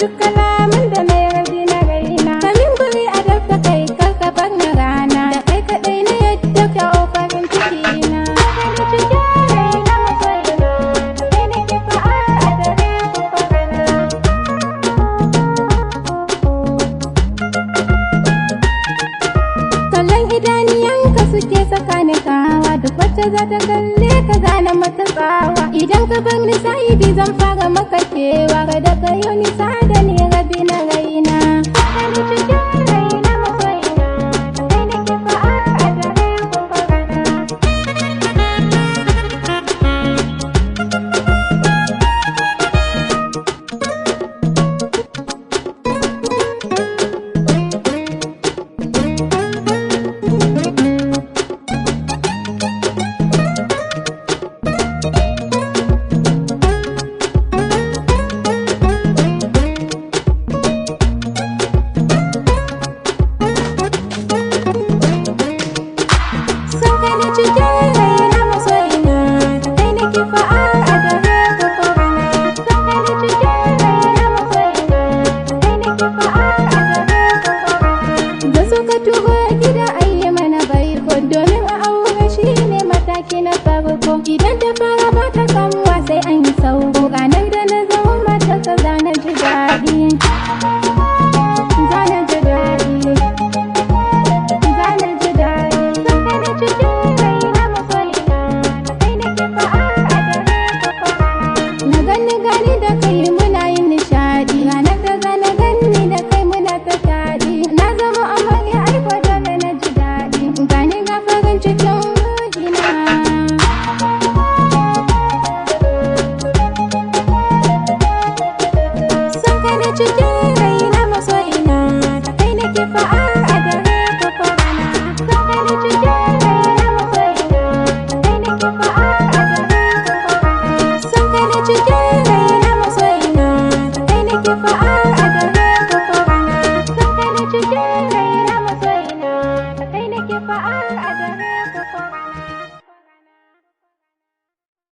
duk kalaman da na yarda na raina kamin guri a dafta kai karkafar na rana da kai kadai na yadda ka farin ciki na da cikin raina masoyina da kai na ke fa'ar a dare ku farana kallon idaniyanka suke tsakanin kawa duk wacce za ta kalle ka gane mata tsawa idan ka bar ni sa'idi zan fara maka kewa kada ka yi nisa